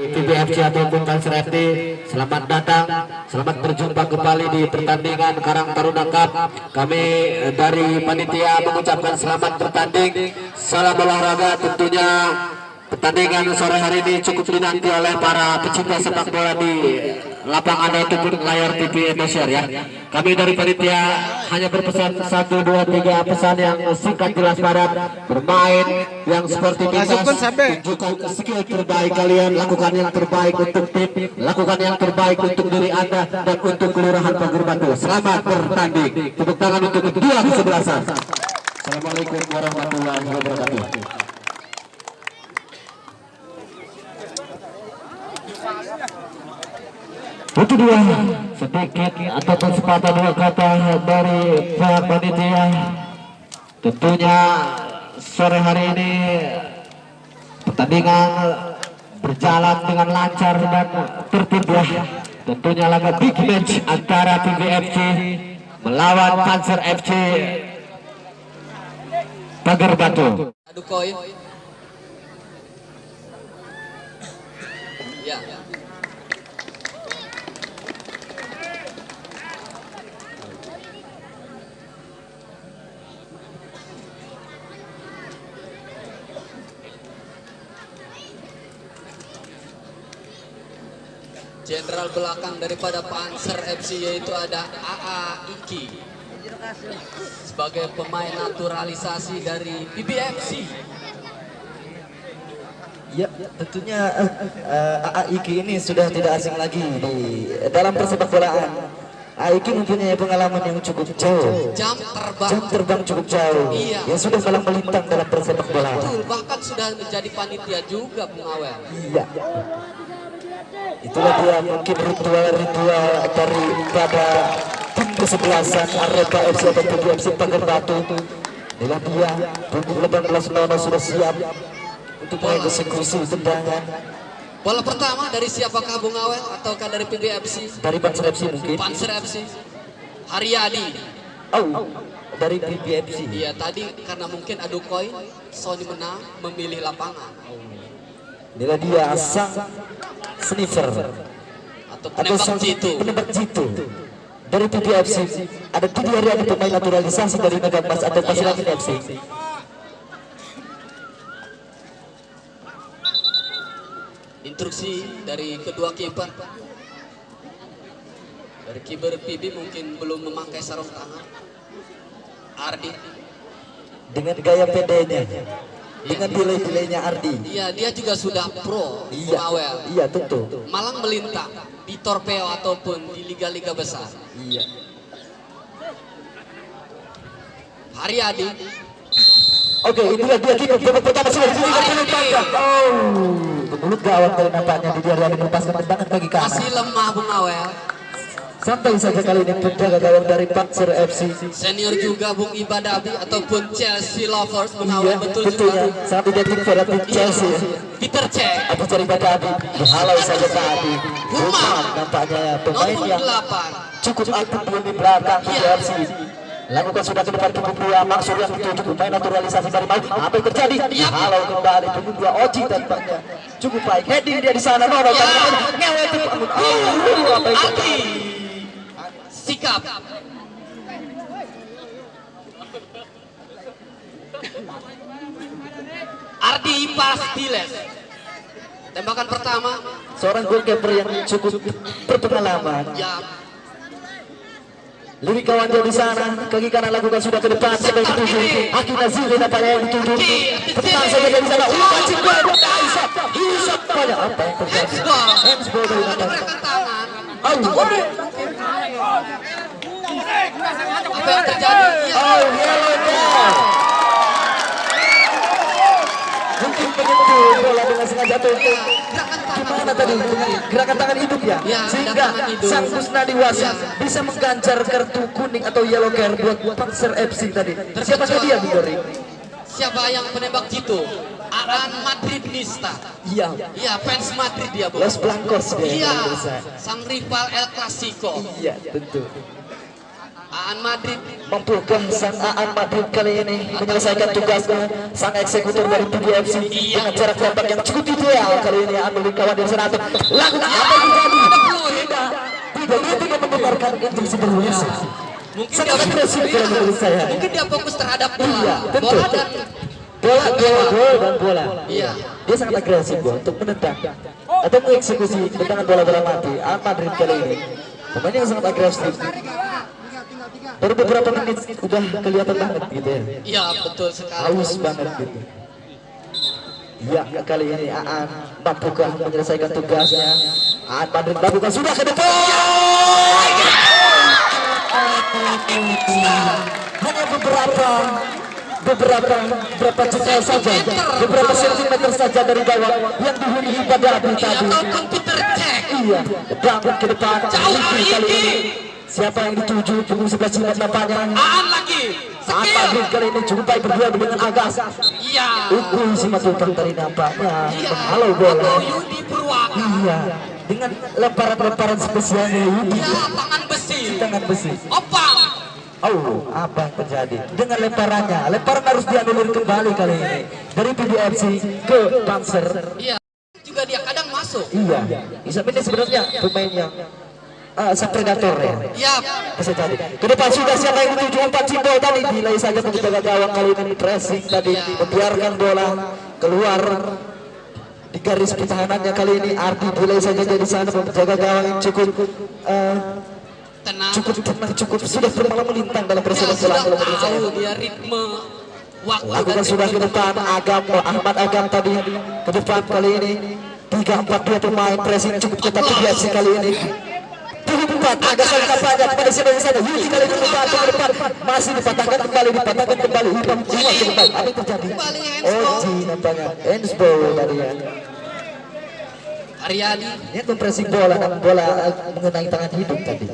PBFC ataupun Panser FD, selamat datang, selamat berjumpa kembali di pertandingan Karang Taruna Cup. Kami dari panitia mengucapkan selamat bertanding, salam olahraga. Tentunya pertandingan sore hari ini cukup dinanti oleh para pecinta sepak bola di lapangan ataupun layar TV Indonesia ya. Kami dari panitia hanya berpesan 1, 2, 3 pesan yang singkat jelas padat. Bermain yang seperti biasa, tunjukkan skill terbaik kalian, lakukan yang terbaik untuk tim, lakukan yang terbaik untuk diri Anda dan untuk Kelurahan Pager Batu. Selamat bertanding. Tepuk tangan untuk kedua kesebelasan. Assalamualaikum warahmatullahi wabarakatuh. Itu dua sedikit ataupun sepatah dua kata dari pihak panitia. Tentunya sore hari ini pertandingan berjalan dengan lancar dan tertib ya. Tentunya laga big match antara PBFC melawan Panser FC Pager Batu. Adu koin. Ya. Jenderal belakang daripada Panser FC yaitu ada AA Iki sebagai pemain naturalisasi dari PBFC. Ya, tentunya AA Iki ini sudah tidak asing lagi di dalam persepak bolaan. AA Iki mempunyai pengalaman yang cukup jauh, Jam terbang cukup jauh, Iya. yang sudah malang melintang dalam persepak bolaan. Betul, bahkan sudah menjadi panitia juga pengawal. Iya. Itulah dia mungkin ritual-ritual daripada tim kesebelasan Arepa FC atau PBFC Pager Batu. Inilah dia, punggung 18 sudah siap untuk mengeksekusi tendangan. Bola pertama dari siapakah Bung Awel ataukah dari PBFC? Dari Panser FC mungkin. Panser FC. Haryadi. Oh, dari PBFC. Iya, tadi karena mungkin adu koin, Sony menang memilih lapangan. Inilah dia sang sniffer Atau atau sang penembak jitu dari PBFC. Ada 7 hari ada pemain naturalisasi dari Megamas atau Pasirakin FC. Instruksi dari kedua kiper. Dari kiper PB mungkin belum memakai sarung tangan. Ardi. Dengan gaya pedenya, dengan delay-delaynya Ardi. Iya, dia juga sudah pro. Iya, Bung Awel. iya tentu. Malang melintang di Torpeo ataupun di liga-liga besar. Iya. Haryadi. Oke, inilah dia kick babak pertama sudah diberikan. Oh, mulut gawat kali nampaknya di dia melepaskan tendangan kaki kanan. Masih lemah Bung Awel. Santai saja kali ini penjaga gawang dari Panser FC. Senior juga Bung Ibadabi ataupun Chelsea Lovers Bung Iya, Awel, betul tentunya juga. sangat identik pada tim Chelsea. Peter Cech. Atau cari Badabi, dihalau saja tadi. Humam. Nampaknya pemain Nomor yang 8. cukup aktif di belakang Iya. FC. Lakukan sudah ke depan punggung 2 Maksud yang dituju pemain naturalisasi dari Malik. Apa yang terjadi? Iya. Halau kembali punggung 2 Oji tampaknya cukup baik. Heading dia di sana. No, Ya. ngewe itu. Apa yang Ardi. Sikap. Ardi Pastiles. Tembakan pertama. seorang goalkeeper yang cukup berpengalaman. Ya. Lirik kawan dia di sana, kaki kanan lakukan sudah ke depan sampai dituju. Aki Nazili nampaknya yang dituju. Pertahan saja dari sana. Wajib gol. Hisap pada apa yang terjadi? Handsball. Handsball dari Ada Nathan. gerakan tangan. Oh, Apa yang terjadi? Ya. oh, yellow card. Mungkin penyentuh bola dengan sengaja tuh. Gerakan tangan. Gimana tadi gerakan tangan hidup ya? Ya, Sehingga tangan hidup. sang Kusnadi Wasa Ya. bisa mengganjar kartu kuning atau yellow card buat Panser FC tadi. Siapakah dia, Bung Dori? Siapa yang penembak jitu? Aan Madridista. Iya, Iya, fans Madrid dia, Bu. Los Blancos dia. Iya, yang paling besar. sang rival El Clasico. Iya, tentu. Aan Madrid. Mampukah sang Aan Madrid kali ini menyelesaikan tugasnya, sang eksekutor dari PBFC dengan jarak tembak yang cukup ideal kali ini. Aan memberi kawan dari sana lakukan apa yang terjadi? Tidak, dia tidak mendengarkan instruksi berwisa. Mungkin Sangat agresif kalau menurut saya. Mungkin dia fokus terhadap bola. Iya, betul. Bola dan bola. Iya. Dia sangat agresif untuk menendang atau mengeksekusi tendangan bola-bola mati. Aan Madrid kali ini pemainnya yang sangat agresif. Baru beberapa menit udah kelihatan banget gitu ya. Iya, betul sekali. Haus banget gitu. Ya, kali ini Aan mampukah menyelesaikan tugasnya? Aan Madrid lakukan sudah ke depan. Hanya beberapa jengkal saja, beberapa sentimeter saja dari bawah yang dihuni pada api tadi. Atau komputer cek. Iya, bangun ke depan. Jauh Riki kali Riki. ini. Siapa yang dituju punggung sebelah sini nampaknya? Aan lagi. Saat Skill. Madrid kali ini jumpai berdua dengan Agas. Iya. Si Matutang tadi nampaknya Iya. halo bola. Atau Yudi Purwaka. Iya, dengan lemparan-lemparan spesialnya Yudi. Iya, tangan besi. Tangan besi. Opang. Oh, apa yang terjadi dengan lemparannya? Lemparan harus dianulir kembali kali ini dari PBFC ke Panzer. Iya. Juga dia kadang masuk. Iya, Isam ini sebenarnya pemain yang sang predator ya. Iya. Bisa jadi. Ke depan sudah siapa yang dituju umpan Cimbol tadi nilai saja menjaga gawang kali ini pressing tadi membiarkan bola keluar di garis pertahanannya kali ini. Ardi nilai saja dari sana menjaga gawang yang cukup Tenang. cukup sudah bermalam melintang dalam Ya, persiapan sudah bola menurut saya. tahu dia ritme waktu Lakukan dan sudah ke depan Ahmad Agam tadi ke depan kali ini 3-4-2 pemain pressing cukup ketat PBFC kali ini. 4 agak saling kampanye kepada siapa saja. Yudi kali ini membantu ke depan masih dipatahkan kembali hitam semua ke depan. Apa yang terjadi? Oji nampaknya handsball tadi ya. Aryadi. Dia mempressing bola dan bola mengenai tangan hidup tadi.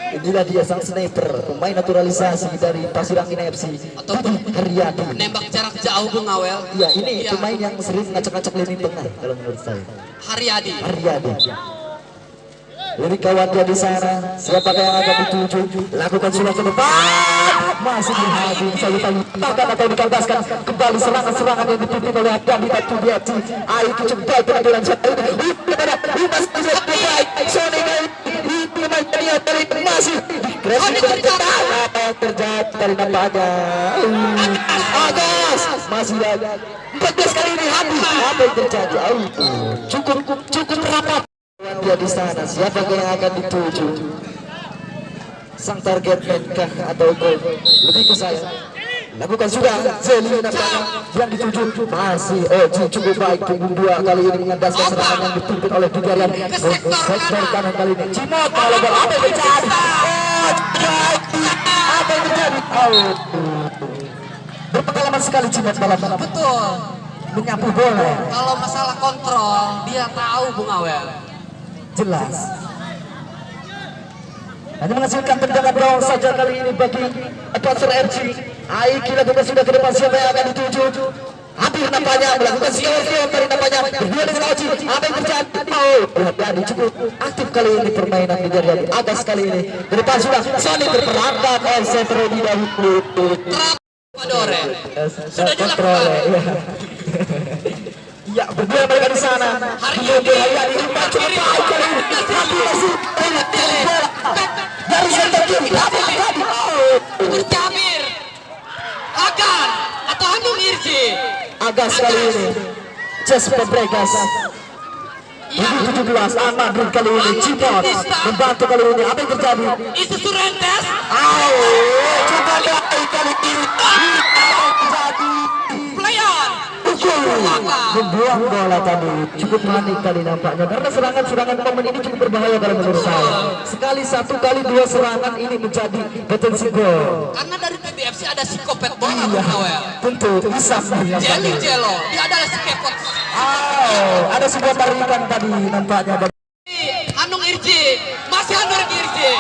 Inilah dia sang sniper pemain naturalisasi dari Pasirangin FC Ataupun Haryadi. nembak jarak jauh Bung Awel. Ya ini pemain yang sering ngacak-ngacak lini tengah kalau menurut saya. Haryadi. Haryadi. Lirik kawan dia di sana. Siapakah yang akan dituju? Lakukan sudah ke depan. Masih dihabis saja takkan atau dikabaskan kembali serangan-serangan yang dipimpin oleh Abdi Batu Biati. Ayo cepat penampilan saya. Masih terjadi dari nampaknya. Agas masih lagi 14 kali ini habis. Apa yang terjadi? Cukup rapat. Dia di sana, siapa yang akan dituju? Sang target kah atau gol? Lebih ke saya. Lakukan sudah, Zeli nampaknya yang dituju masih Oji cukup baik punggung 2 kali ini mengandaskan serangan yang dipimpin oleh Digarian sektor kanan kali ini. Cimot kalau bola apa yang terjadi? Apa yang terjadi? Berpengalaman sekali Cimot dalam Betul. menyapu bola. Kalau masalah kontrol dia tahu Bung Awel. Jelas. Hanya menghasilkan tendangan gawang saja kali ini bagi Panzer RG. Aiki lakukan sudah ke depan, siapa yang akan dituju? Hampir nampaknya melakukan skill dari nampaknya berdua dengan Oji. Apa yang terjadi? Hati-hati cukup aktif kali ini permainan di dari Agas kali ini. Ke depan sudah Sony berperangkat oleh terlebih dahulu. Padore. Sudah dilakukan. Ya, berdua mereka di sana. Haryadi. Dari center kiri. Jamir. Agar atau Hanung Irji. Agas kali ini. Just Fabregas. 17 Madrid kali ini. Cipot membantu kali ini. Apa yang terjadi? Isu Surentes. Coba baik kali ini. Player. Membuang bola tadi cukup panik tadi nampaknya karena serangan-serangan momen ini cukup berbahaya kalau menurut saya. Sekali 1 kali 2 serangan ini menjadi potensi gol. Karena dari PBFC ada psikopat bola Bung Awel. Tentu bisa Jelly Jello. Dia adalah psikopat. ada sebuah tarikan tadi nampaknya dari Hanung Irji. Masih Hanung Irji.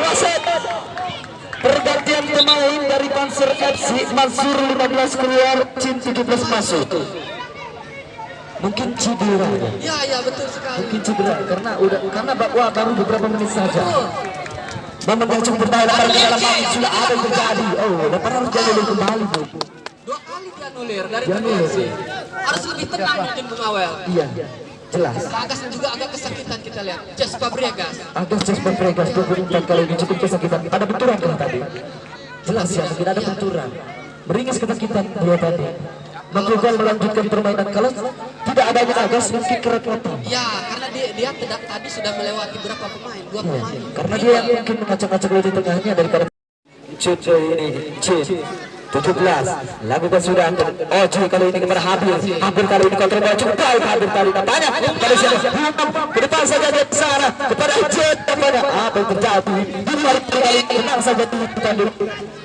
wasit. Pergantian pemain dari Panzer FC, Mansur 15 keluar, Cin 17 masuk. mungkin cedera ya. Ya betul sekali. Mungkin cedera karena bahwa baru beberapa menit saja. Betul. Momen yang cukup berbahaya dalam sudah ada yang terjadi. Oh, lepas harus jadi kembali, Bu. 2 kali dianulir dari Dianulir, PBFC. Harus lebih tenang mungkin Bung Awel. Iya, jelas. Agas juga agak kesakitan kita lihat. Jas Fabregas. Agas Jasper Vegas 24 kali ini cukup kesakitan. Ada benturan kan tadi? Jelas ya, mungkin ada benturan. Meringis kesakitan dia tadi. Menggugal melanjutkan permainan. Kalau tidak adanya Agas mungkin kerepotan. Ya, karena dia tadi sudah melewati berapa pemain? 2 Ya, pemain. karena dia yang mungkin mengacak-acak di tengahnya daripada ini 17 lakukan sudah Oji kali ini kepada Habib kali ini kontrol bola cukup baik Habib kali nampaknya pada siapa ke depan saja dia ke sana kepada Jet nampaknya apa yang terjadi di luar kali ini tenang saja tadi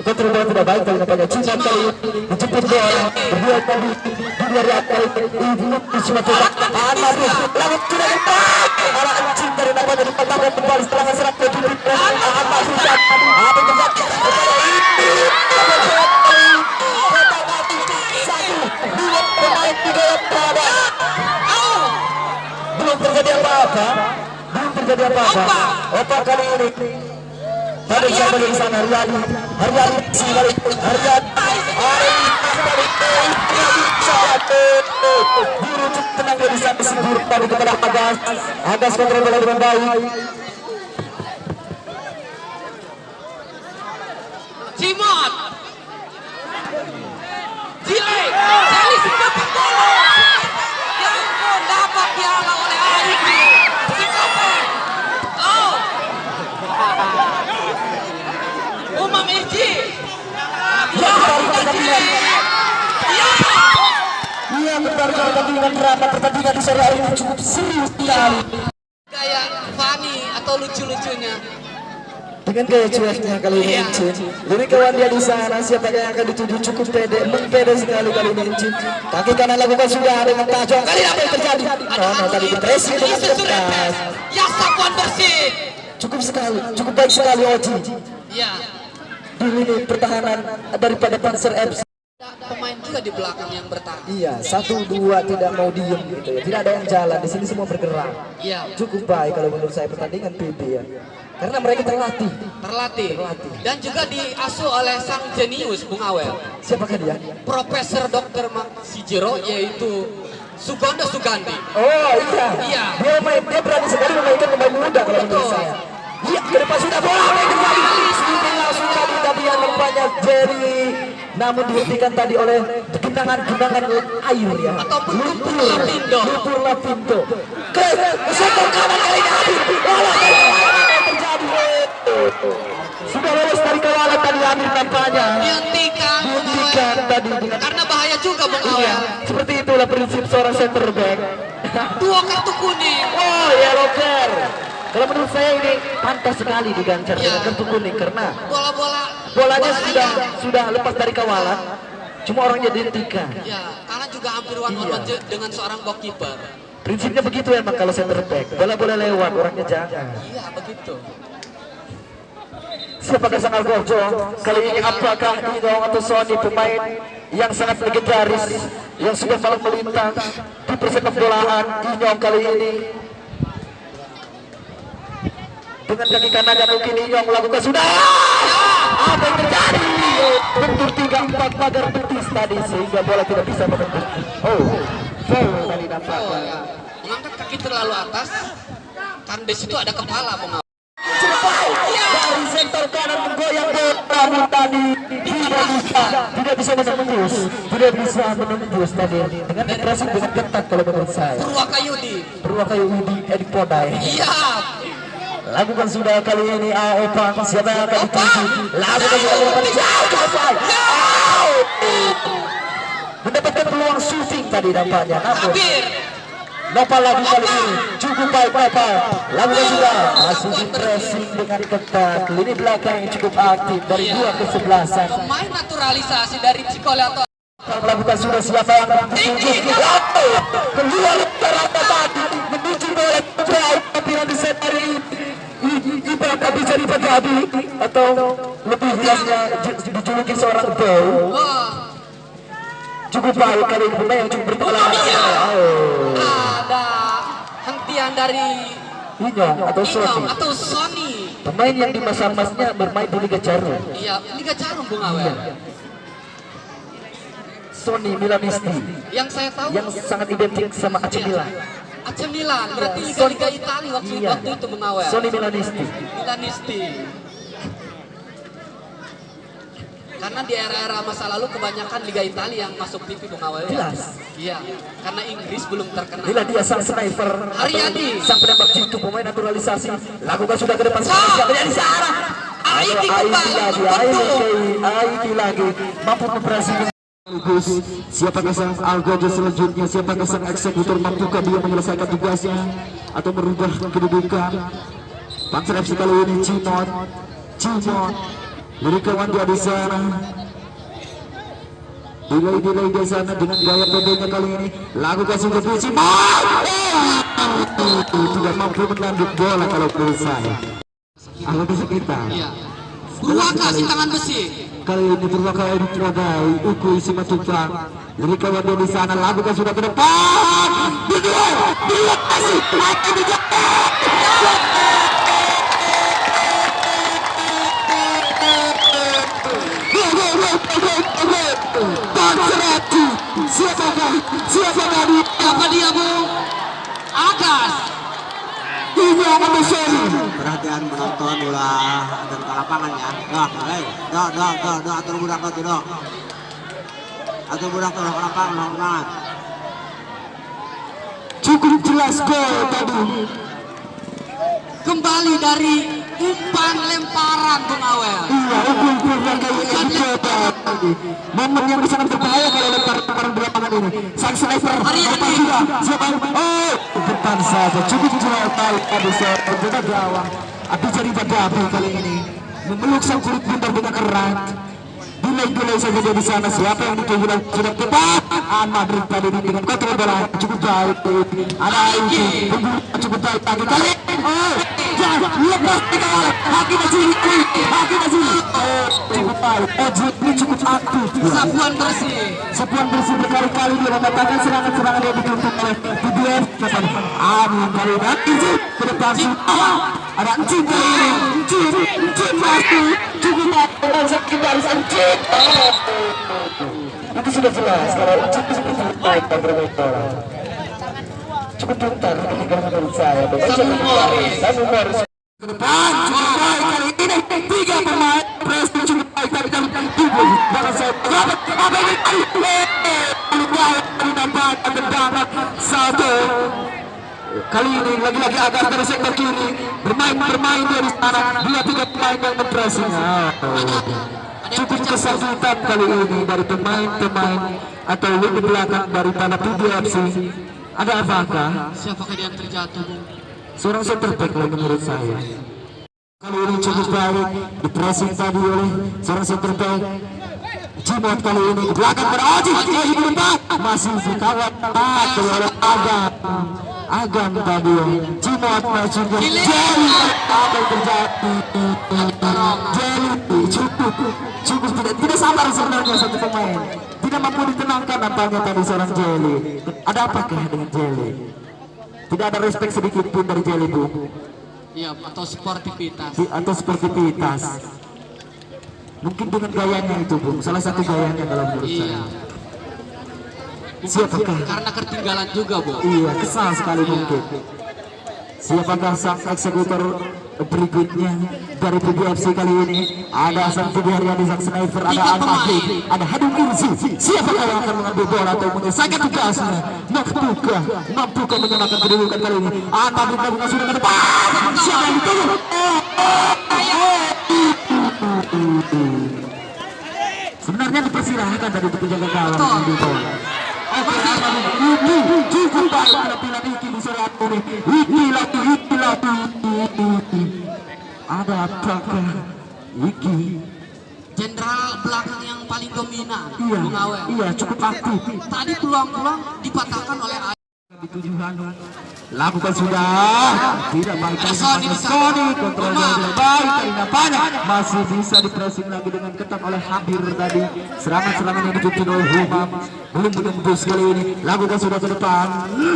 kontrol bola tidak baik kali nampaknya Cina kali ini menjemput bola berdua tadi di luar kali ini cuma coba Habib lalu sudah arah anjing dari nampaknya dipatahkan kembali serangan serap ke Habib apa yang terjadi belum terjadi apa-apa. Opa kali ini tadi siapa di sana Haryadi sekali biru tenang dia bisa disebut tadi kepada Agas kontrol bola dengan baik. Cimot. Jeli sempat bola. Yang pun dapat dihalau oleh Aiki. Sikopeng. Oh. Umam Iji. Ya. Iya benar pertandingan drama pertandingan di sore hari ini cukup serius sekali. Kayak funny atau lucu-lucunya. Dengan gaya cueknya kali ini Encin. Jadi kawan dia di sana siapa yang akan dituju cukup pede sekali kali ini Encin. Kaki kanan lakukan sudah dengan tajam. Kali apa yang terjadi? Nah, tadi depresi dengan keras. Ya sapuan bersih. Cukup baik sekali Oji. Ya. Di ini pertahanan daripada Panzer FC. Pemain juga di belakang yang bertahan. Iya, 1-2 tidak mau diem gitu ya. Tidak ada yang jalan di sini semua bergerak. Iya. Cukup baik kalau menurut saya pertandingan PB ya. Karena mereka terlatih. Dan juga diasuh oleh sang jenius Bung Awel. Siapakah dia? Profesor Dr. Sijiro yaitu Sugondo Sugandi. Oh iya. Dia berani sekali memainkan pemain muda kalau menurut saya. Iya, ke depan sudah bola main kembali. Langsung tadi yang nampaknya Jerry. Namun dihentikan tadi oleh genangan air ya. Ataupun lumpur Lapindo. Sektor kanan kali ini Habib. Terjadi. Sudah lolos dari kawalan tadi Habib nampaknya. Dihentikan tadi karena bahaya juga Bung Awel. Seperti itulah prinsip seorang center back. 2 kartu kuning. Oh, yellow card. Kalau menurut saya ini pantas sekali diganjar dengan kartu kuning karena bolanya sudah lepas dari kawalan, cuma orangnya dihentikan. Ya, karena juga hampir one-on-one dengan seorang goalkeeper. Prinsipnya begitu ya, kalau center back, bola boleh lewat, orangnya jangan. Iya, begitu. Siapakah sang Algojo? Kali ini apakah Idong atau Sony pemain yang sangat legendaris yang sudah malang melintang di persepak bolaan Inyong kali ini. Dengan kaki kanannya mungkin Inyong melakukan sudah. Apa yang terjadi? Bentur 3-4 pagar betis tadi sehingga bola tidak bisa menembus. Oh, foul tadi nampaknya. Mengangkat kaki terlalu atas, karena di situ ada kepala Bung Awel. Dari sektor kanan menggoyang bola tadi tidak bisa menembus tadi dengan operasi dengan ketat kalau menurut saya. Purwakayu Udi Edi Podai. Iya. Lakukan sudah kali ini Opang siapa yang akan dituju? Lakukan sudah jauh. Mendapatkan peluang shooting tadi nampaknya. Namun Nopal lagi kali ini cukup baik Nopal. Lakukan sudah masih di pressing dengan ketat. Lini belakang yang cukup aktif dari 2 kesebelasan. Pemain naturalisasi dari Cikole atau melakukan sudah siapa yang dituju? Keluar terata tadi menuju bola jauh tapi yang bisa dari ibarat bisa dipegadi atau lebih jelasnya dijuluki seorang bow. cukup baik kali ini pemain yang cukup berpengalaman. Ada hentian dari Inyong atau Inyong Sony, atau Sony. pemain yang di masa emasnya bermain di Liga Jarum. Iya, Liga Jarum Bung Awel. Sony Milanisti Yang saya tahu yang sangat identik sama AC Milan. AC Milan, berarti Iya. Liga Italia waktu itu Bung Awel. Sony Milanisti. Milanisti. Karena di era-era masa lalu kebanyakan Liga Italia yang masuk TV Bung Awel ya. Jelas. Iya, karena Inggris belum terkenal. Inilah dia sang sniper, Haryadi. sang penembak jitu, pemain naturalisasi. Lakukan sudah ke depan. Dari searah. Aidi kembali Aidi lagi mampu operasi. Siapakah sang algojo selanjutnya? Siapakah sang eksekutor? Mampukah dia menyelesaikan tugasnya atau merubah kedudukan? Panser FC kali ini Cimot, dari kawan dia di sana. Delay di sana dengan gaya pendeknya kali ini. Lakukan sudah Cimot. Tidak mampu menanduk bola kalau menurut saya. Agak sekitar. Iya. Purwaka si tangan besi. Kali ini Purwaka diterogai Ukui Simatupang. Dari kawan dia di sana. Lakukan sudah ke depan. Dua kasih. Siapakah dia? Apa dia Bung? Agas. Ini yang besar. Perhatian menonton ulah dan ke lapangan ya. Atur budak tuh dok. Atur budak tuh ke lapangan. Cukup jelas gol tadi. Kembali dari umpan lemparan Bung Awel. Iya, umpan dicoba. Momen yang sangat berbahaya kalau lemparan di lapangan ini. Sang sniper Haryadi. Siapa? Oh, depan saja. Cukup jelas tadi saya gawang. Api jadi badabi kali ini. Memeluk sang kulit bundar dengan erat. Delay saja dia di sana. Siapa yang ditunggu sudah tepat? Madrid tadi dengan kontrol bola cukup baik. Ada itu cukup baik lagi kali. Oh, jangan lepas dikawal. Haki masih. Cukup baik. Ini cukup aktif. Sapuan bersih berkali-kali dia mematakan serangan-serangan yang dituntut oleh BBF. Amin kali ini ke depan. Ada Encim kali ini. Encim masih cukup baik. Itu sudah jelas kalau Encim itu seperti baik dan bermain bola. Cukup pintar menurut saya. Samu Morris ke depan cukup baik kali ini. 3 pemain pressing cukup baik tapi jangan saya satu. Kali ini lagi-lagi Agas dari sektor kiri bermain dari sana. Dia 3 pemain yang mempressing. Cukup kesakitan kali ini dari pemain-pemain atau lini belakang daripada PBFC. Ada apakah? Siapakah yang terjatuh? Seorang center back lagi menurut saya. Kali ini cukup baik dipressing tadi oleh seorang center back. Cimot kali ini di belakang beroji masih dikawal oleh Agam tadi. Cimot masih Jelly. Apa yang terjadi? Jelly cukup tidak sabar sebenarnya satu pemain. Tidak mampu ditenangkan nampaknya tadi seorang Jelly. Ada apakah dengan Jelly? Tidak ada respect sedikit pun dari Jelly Bu. Iya, atau sportivitas. Mungkin dengan gayanya itu Bung, salah satu gayanya kalau menurut saya. Siapakah? Karena ketinggalan juga Bu. Iya, kesal sekali mungkin. Siapakah sang eksekutor berikutnya dari PBFC kali ini? Ada sang Haryadi, sang sniper, ada Al-Mahdi, ada Hadung Irzi. Siapakah yang akan mengambil bola atau menyelesaikan tugasnya? Mampukah menyamakan kedudukan kali ini? Al-Mahdi melakukan sudah ke depan. Siapa yang ditunggu? Sebenarnya dipersilahkan dari penjaga gawang mengambil bola. Ini cukup baik penampilan Iki di saat ini. Iki lagi. Ada apakah Iki? Jenderal belakang yang paling dominan. Bung Awel. Iya cukup aktif. Tadi peluang-peluang dipatahkan oleh Di tujuan lakukan sudah, tidak baik kali nampaknya Sony, kontrolnya tidak baik kali nampaknya masih bisa dipressing lagi dengan ketat oleh Habir tadi. Serangan-serangan yang dipimpin oleh Humam belum menembus kali ini, lakukan sudah ke depan.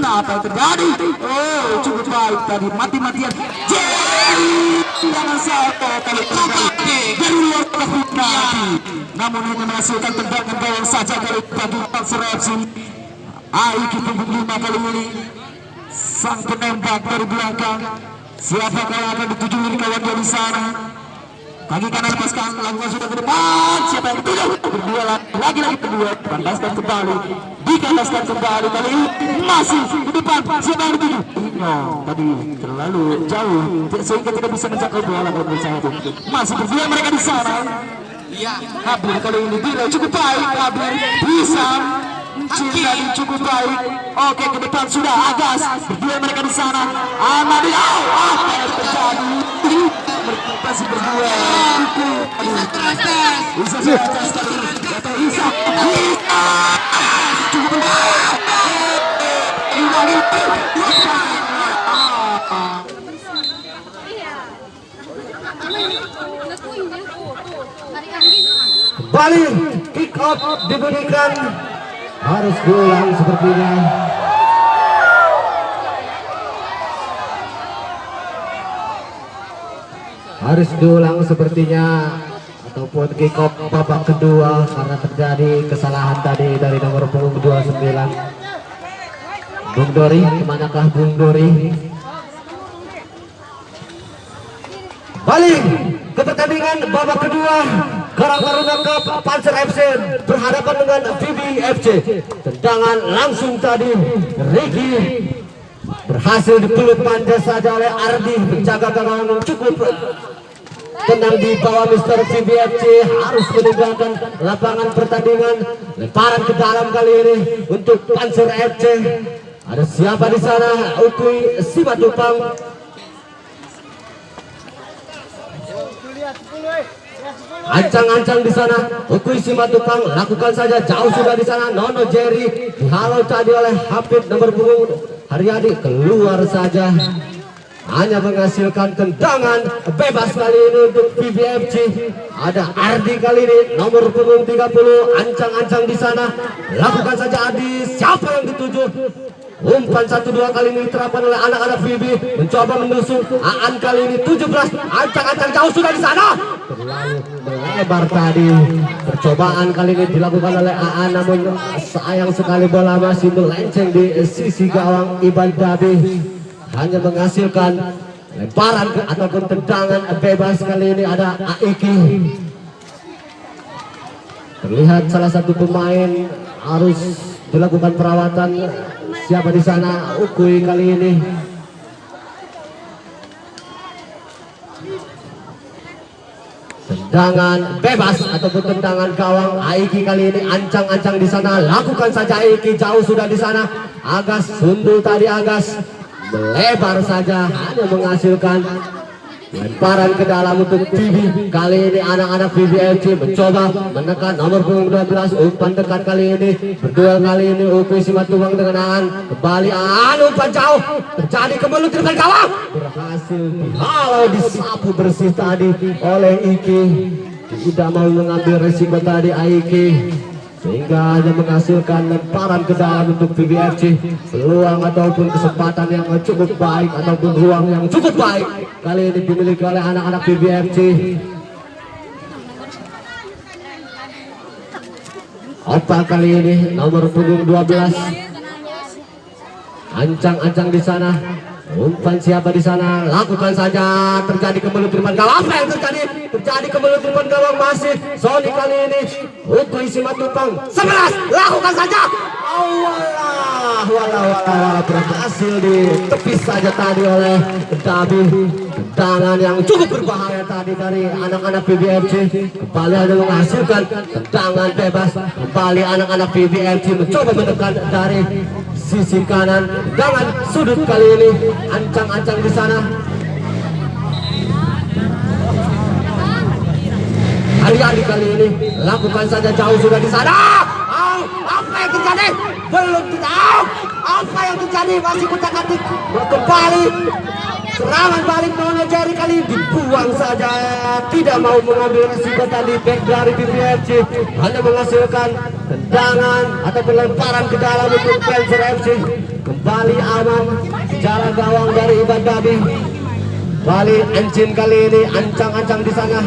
Apa yang terjadi? Oh, cukup baik tadi, mati-matian Jerry dengan salto kali terjadi dari luar penalti, namun hanya menghasilkan tendangan gawang saja kali bagi Panser FC. Aiki punggung 5 kali ini, sang penembak dari belakang. Siapakah yang akan dituju dari kawan dari sana? Kaki kanan lepaskan, lakukan sudah ke depan. Siapa yang dituju? Berdua lagi-lagi kedua, pandaskan kembali, dikandaskan kembali kali ini masih ke depan. Siapa yang dituju? Tadi terlalu jauh sehingga tidak bisa menjangkau bola kalau menurut saya itu. Masih berdua mereka di sana. Iya. Habir kali ini bila cukup baik, Habir bisa Cintani cukup baik. Oke, ke depan sudah Agas. Berdua mereka di sana. Amadi, apa yang terjadi? Mereka masih berdua. Bisa Isa. Cukup baik. Kembali kick off dibunyikan. Harus diulang sepertinya. Harus diulang sepertinya, ataupun kick off babak kedua karena terjadi kesalahan tadi dari nomor punggung 29. Bung Dori, kemanakah Bung Dori? Balik ke pertandingan babak kedua. Karang Taruna Cup Panser FC berhadapan dengan VBFC. Tendangan langsung tadi Ricky berhasil dipeluk manja saja oleh Ardi, penjaga gawang cukup tenang di bawah Mr. VBFC. Harus meninggalkan lapangan pertandingan. Lemparan ke dalam kali ini untuk Panser FC. Ada siapa di sana? Ukui Simatupang. Ancang-ancang di sana, Ukui Simatupang lakukan saja jauh sudah di sana. Nono Jerry dihalau tadi oleh Hafid nomor punggung Haryadi, keluar saja. Hanya menghasilkan tendangan bebas kali ini untuk VBFC. Ada Ardi kali ini nomor punggung 30, ancang-ancang di sana. Lakukan saja Ardi, siapa yang dituju? Umpan 1-2 kali ini diterapkan oleh anak-anak VB, mencoba menusuk Aan kali ini 17, ancang-ancang jauh sudah di sana. Terlalu melebar tadi. Percobaan kali ini dilakukan oleh Aan, namun sayang sekali bola masih melenceng di sisi gawang Iban Dabi. Hanya menghasilkan lemparan ataupun tendangan bebas kali ini. Ada Aiki. Terlihat salah satu pemain harus dilakukan perawatan. Siapa di sana? Ukui kali ini. Tendangan bebas ataupun tendangan gawang Aiki kali ini, ancang-ancang di sana. Lakukan saja Aiki, jauh sudah di sana. Agas sundul tadi, Agas melebar saja, hanya menghasilkan lemparan ke dalam untuk VB. Kali ini anak-anak VBFC mencoba menekan nomor punggung 12. Umpan dekat kali ini, berduel kali ini Ukui Simatupang dengan Aan. Kembali Aan, umpan jauh, terjadi kemelut di depan gawang, berhasil dihalau, disapu bersih tadi oleh Iki. Tidak mau mengambil resiko tadi Aiki, sehingga hanya menghasilkan lemparan ke dalam untuk VBFC. Peluang ataupun kesempatan yang cukup baik ataupun ruang yang cukup baik kali ini dimiliki oleh anak-anak VBFC. Opa kali ini nomor punggung 12, ancang-ancang di sana. Umpan siapa di sana? Lakukan saja, terjadi kemelut di depan gawang. Apa yang terjadi? Terjadi kemelut di depan gawang masih Sony kali ini. Ukui Simatupang 11, lakukan saja. Walah, berhasil ditepis saja tadi oleh Dabi. Tendangan yang cukup berbahaya tadi dari anak-anak VBFC. Kembali ada menghasilkan tendangan bebas. Kembali anak-anak VBFC mencoba menekan dari sisi kanan dengan sudut kali ini, ancang-ancang di sana. Hari-hari kali ini lakukan saja jauh sudah di sana. Apa yang terjadi? belum tahu apa yang terjadi, masih kutak-atik kembali. Serangan balik Nono Jerry kali ini dibuang saja, tidak mau mengambil resiko tadi back dari PBFC, hanya menghasilkan tendangan atau pelemparan ke dalam untuk Panzer FC. Kembali aman jalan gawang dari Iban Dabi. Kembali engine kali ini ancang-ancang di sana.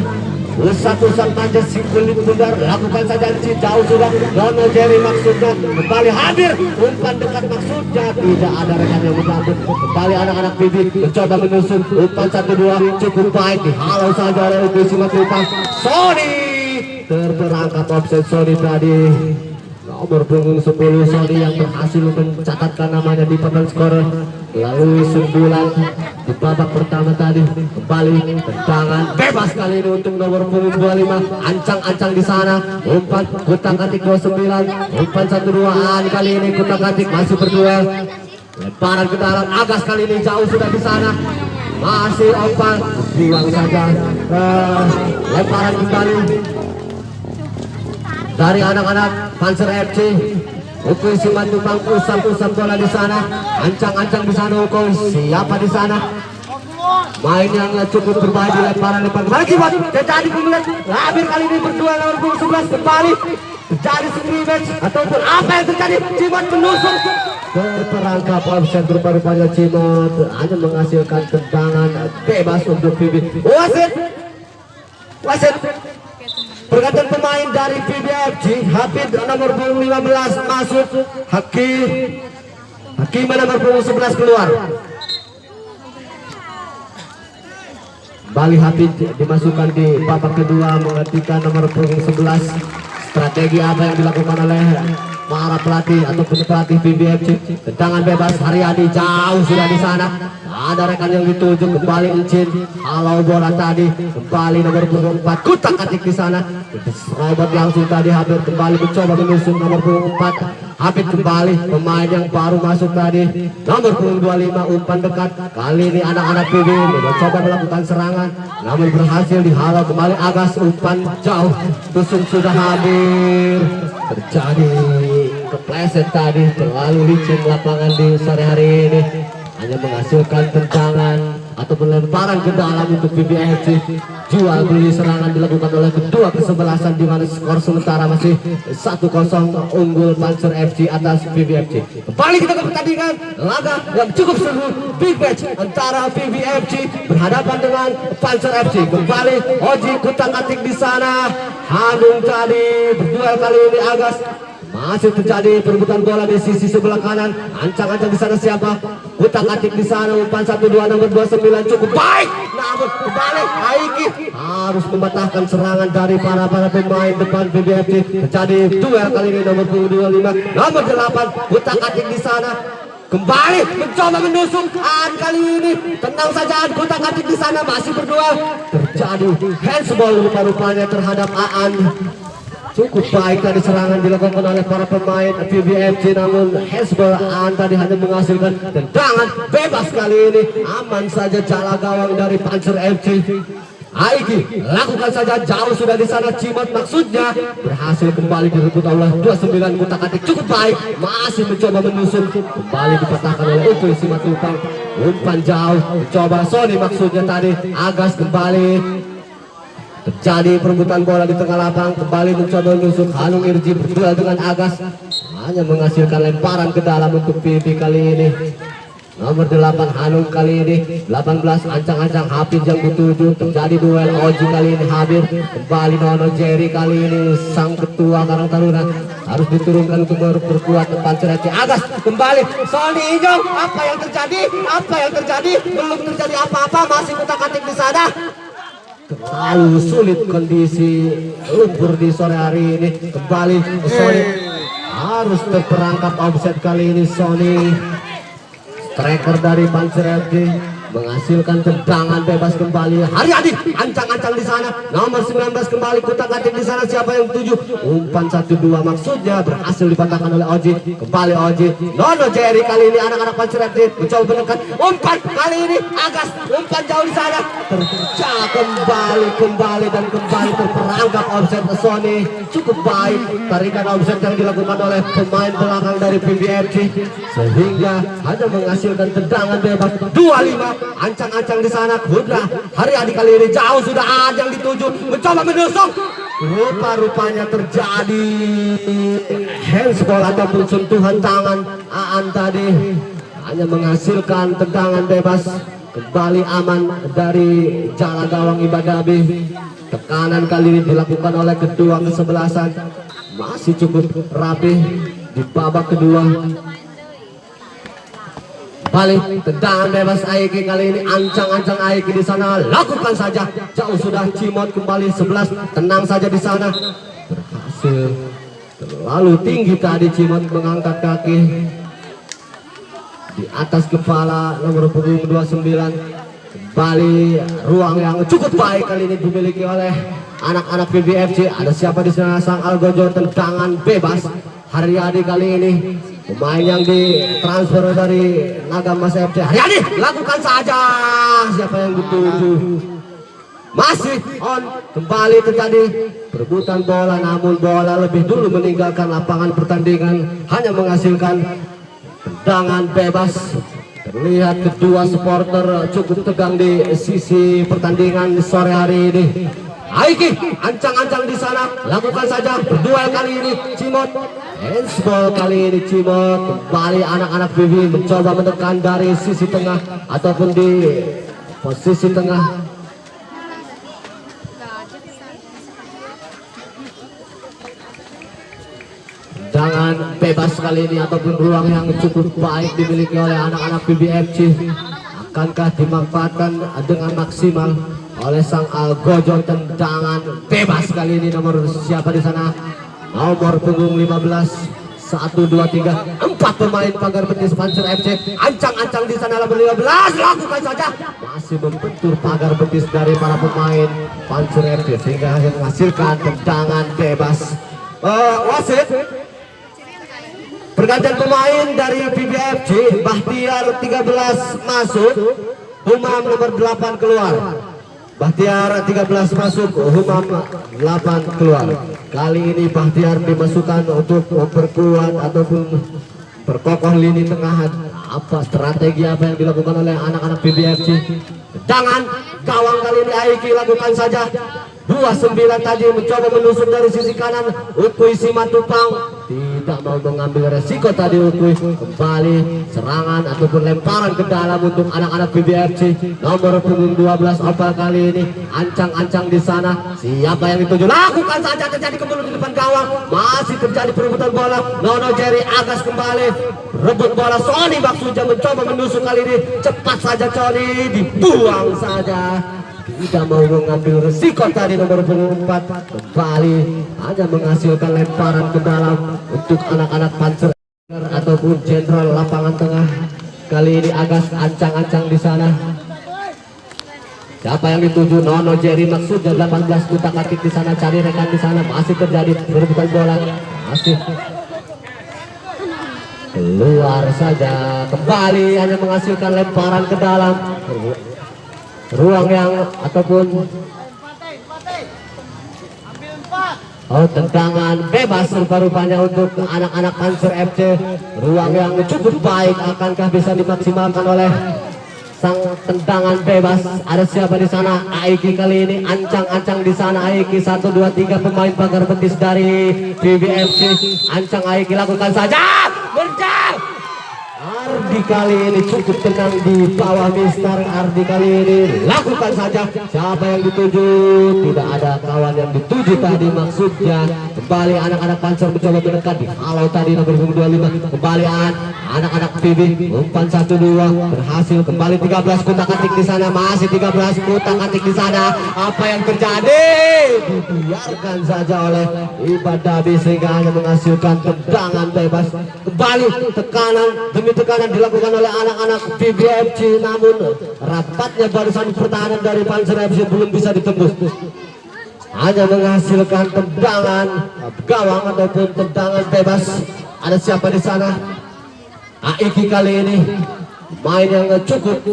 Usat-usat manja si kulit bundar, lakukan saja jauh sudah. Nono Jerry maksudnya kembali hadir, umpan dekat maksudnya tidak ada rekan yang membantu. Kembali anak-anak Bibi mencoba menusuk umpan 1-2 cukup baik, dihalau saja oleh UPC Matupang. Sony terperangkap offset. Sony tadi nomor punggung 10 Sony yang berhasil mencatatkan namanya di papan skor melalui sundulan di babak pertama tadi. Kembali tendangan bebas kali ini untuk nomor punggung 25, ancang-ancang di sana, umpan kutak-atik 29, umpan 1-2an kali ini kutak-atik masih berduel, lemparan ke dalam Agas kali ini jauh sudah di sana, masih umpan buang saja, lemparan kembali dari anak-anak Panzer FC. Ukur si Matupang usap-usap bola di sana, ancang-ancang di sana. Ukur siapa di sana? Main yang cukup berbahaya di lemparan kembali Cimot. Terjadi kemudian Labir kali ini berdua nomor 11 kembali terjadi scrimmage ataupun apa yang terjadi? Cimot menusuk terperangkap offset, rupa-rupanya Cimot hanya menghasilkan tendangan bebas untuk Bibi. Wasit pergantian pemain dari PBFC. Hafid nomor 15 masuk, Hakim nomor 11 keluar. Kembali Hafid dimasukkan di babak kedua menggantikan nomor 11. Strategi apa yang dilakukan oleh para pelatih ataupun pelatih PBFC? Tendangan bebas Haryadi jauh sudah di sana. Ada rekan yang dituju, kembali Encin, halau bola tadi, kembali nomor 4 kutak-atik di sana. Robert langsung tadi hampir kembali mencoba menusuk nomor 4. Hafid kembali, pemain yang baru masuk tadi, nomor 25 umpan dekat. Kali ini anak-anak PB mencoba melakukan serangan, namun berhasil dihalau kembali. Agas umpan jauh, tusuk sudah hadir. Terjadi kepleset tadi, terlalu licin lapangan di sore hari ini, hanya menghasilkan tendangan atau pelemparan ke dalam untuk PBFC. Jual beli serangan dilakukan oleh kedua kesebelasan, di mana skor sementara masih 1-0 unggul Panzer FC atas PBFC. Kembali kita ke pertandingan laga yang cukup seru, big match antara PBFC berhadapan dengan Panzer FC. Kembali Oji kutak-atik di sana, Hanung tadi berduel kali ini Agas. Masih terjadi perebutan bola di sisi sebelah kanan, ancang-ancang di sana siapa? Kutak-atik di sana, umpan 1-2 nomor 29 cukup baik. Namun kembali Aiki harus membatahkan serangan dari para pemain depan PBFC. Terjadi duel kali ini nomor 25, nomor 8 kutak-atik di sana. Kembali mencoba menusuk kali ini, tenang saja kutak-atik di sana masih berduel. Terjadi handsball rupa-rupanya terhadap Aan. Cukup baik tadi serangan dilakukan oleh para pemain PBFC, namun Hezbollah tadi hanya menghasilkan tendangan bebas kali ini. Aman saja jala gawang dari Panzer FC. Aiki lakukan saja jauh sudah di sana. Cimot maksudnya berhasil kembali direbut oleh 29 kutak-atik cukup baik, masih mencoba menusuk, kembali dipatahkan oleh Utuh Simatupang. Umpan jauh coba Sony maksudnya tadi. Agas kembali terjadi perebutan bola di tengah lapang, kembali mencoba menusuk. Hanung Irji berduel dengan Agas, hanya menghasilkan lemparan ke dalam untuk PB kali ini. Nomor 8 Hanung kali ini, 18 ancang-ancang Hafiz yang dituju. Terjadi duel Oji kali ini hadir. Kembali Nono Jerry kali ini, sang ketua Karang Taruna harus diturunkan untuk memperkuat Panzer FC. Agas kembali, Sony Injong, apa yang terjadi? Apa yang terjadi? Belum terjadi apa-apa, masih kutak-atik di sana. Terlalu sulit kondisi lumpur di sore hari ini. Kembali Sony harus terperangkap offset kali ini. Sony striker dari Panzer FC menghasilkan tendangan bebas kembali. Haryadi ancang-ancang di sana, nomor 19 kembali kutak-atik di sana. Siapa yang tuju? Umpan 1-2 maksudnya berhasil dipatahkan oleh Oji. Kembali Oji, Nono Jerry kali ini anak-anak Panser FC mencoba menekan. Umpan kali ini Agas, umpan jauh di sana, terjatuh kembali dan kembali terperangkap offset Sony. Cukup baik tarikan offset yang dilakukan oleh pemain belakang dari PBFC sehingga hanya menghasilkan tendangan bebas. 25 ancang-ancang di sana. Kudra Haryadi kali ini jauh sudah ada yang dituju, mencoba menusuk. Rupa-rupanya terjadi handsball ataupun sentuhan tangan Aan tadi, hanya menghasilkan tendangan bebas. Kembali aman dari jala gawang Ibadabi. Tekanan kali ini dilakukan oleh kedua kesebelasan, masih cukup rapi di babak kedua. Balik tendangan bebas Aiki kali ini, ancang-ancang Aiki di sana, lakukan saja. Jauh sudah Cimot kembali 11, tenang saja di sana. Berhasil terlalu tinggi tadi Cimot mengangkat kaki di atas kepala nomor punggung 29. Kembali ruang yang cukup baik kali ini dimiliki oleh anak-anak PBFC. Ada siapa di sana? Sang Algojo, tendangan bebas. Haryadi kali ini pemain yang ditransfer dari Nagamas FC. Haryadi lakukan saja. Siapa yang dituju? Masih on. Kembali terjadi perebutan bola, namun bola lebih dulu meninggalkan lapangan pertandingan, hanya menghasilkan tendangan bebas. Terlihat kedua supporter cukup tegang di sisi pertandingan sore hari ini. Aiki ancang-ancang di sana, lakukan saja. Berduel kali ini Cimot, handsball kali ini Cimot. Kembali anak-anak Vivi mencoba menekan dari sisi tengah ataupun di posisi tengah. Tendangan bebas kali ini ataupun ruang yang cukup baik dimiliki oleh anak-anak PBFC. Akankah dimanfaatkan dengan maksimal oleh sang Algojo? Tendangan bebas kali ini nomor siapa di sana? Nomor punggung 15. 1, 2, 3, 4 pemain pagar betis Panser FC. Ancang-ancang di sana nomor 15, lakukan saja. Masih membentur pagar betis dari para pemain Panser FC sehingga menghasilkan tendangan bebas. Wasit pergantian pemain dari PBFC. Bahtiar 13 masuk, Humam nomor 8 keluar. Bahtiar 13 masuk, Humam 8 keluar. Kali ini Bahtiar dimasukkan untuk memperkuat ataupun perkokoh lini tengah. Apa strategi apa yang dilakukan oleh anak-anak PBFC? Tendangan gawang kali ini Aiki, lakukan saja. 29 tadi mencoba menusuk dari sisi kanan. Ukui Simatupang tidak mau mengambil resiko tadi. Ukui kembali serangan ataupun lemparan ke dalam untuk anak-anak PBFC. Nomor punggung 12 Opal kali ini ancang-ancang di sana. Siapa yang dituju? Lakukan saja. Terjadi keburu di depan gawang. Masih terjadi perebutan bola. Nono Jerry Agas kembali rebut bola. Sony Baksuja mencoba menusuk kali ini. Cepat saja Sony, dibuang saja. Tidak mau mengambil resiko tadi nomor punggung 4. Kembali hanya menghasilkan lemparan ke dalam untuk anak-anak Panser ataupun Jenderal lapangan tengah. Kali ini Agas ancang-ancang di sana. Siapa yang dituju? Nono Jerry maksudnya 18 kutak-atik di sana, cari rekan di sana. Masih terjadi perebutan bola. Masih keluar saja. Kembali hanya menghasilkan lemparan ke dalam ruang yang ataupun tendangan bebas rupa-rupanya untuk anak-anak Panser FC. Ruang yang cukup baik, akankah bisa dimaksimalkan oleh sang tendangan bebas? Ada siapa di sana? Aiki kali ini ancang-ancang di sana. Aiki 1, 2, 3 pemain pagar betis dari PBFC. Ancang Aiki, lakukan saja. Berjauh. Ardi kali ini cukup tenang di bawah Mister. Ardi kali ini lakukan saja. Siapa yang dituju? Tidak ada kawan yang dituju tadi maksudnya. Kembali anak-anak Panser mencoba menekan di halau tadi nomor 25. Kembalian anak-anak PB umpan 1-2 berhasil. Kembali 13 kutak-atik di sana. Masih 13 kutak-atik di sana. Apa yang terjadi? Dibiarkan saja oleh Ibadabi sehingga hanya menghasilkan tendangan bebas. Kembali tekanan demi tekanan dilakukan dilakukan oleh anak-anak PBFC, namun rapatnya barisan pertahanan dari Panser FC belum bisa ditembus. Hanya menghasilkan tendangan gawang ataupun tendangan bebas. Ada siapa di sana? Aiki kali ini main yang cukup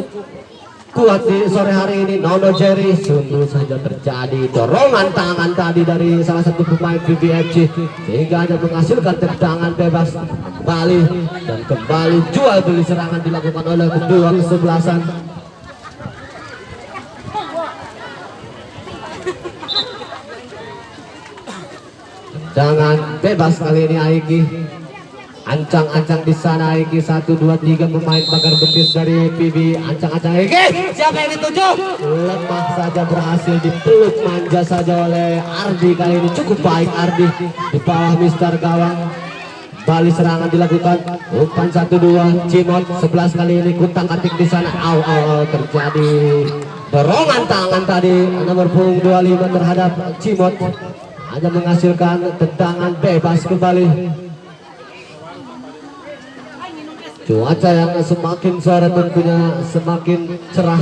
kuat di sore hari ini. Nono Jerry, sungguh saja terjadi dorongan tangan tadi dari salah satu pemain PBFC sehingga hanya menghasilkan tendangan bebas kembali, dan kembali jual beli serangan dilakukan oleh kedua kesebelasan. Tendangan bebas kali ini Aiki. Ancang-ancang di sana Aiki, 1, 2, 3 pemain pagar betis dari PB. Ancang-ancang Aiki, siapa yang dituju? Lemah saja, berhasil dipeluk manja saja oleh Ardi. Kali ini cukup baik Ardi di bawah Mister Gawang. Bali serangan dilakukan, umpan 1, 2 Cimot 11 kali ini kutak atik di sana. Terjadi dorongan tangan tadi nomor punggung 25 terhadap Cimot, hanya menghasilkan tendangan bebas kembali. Cuaca yang semakin sore tentunya semakin cerah,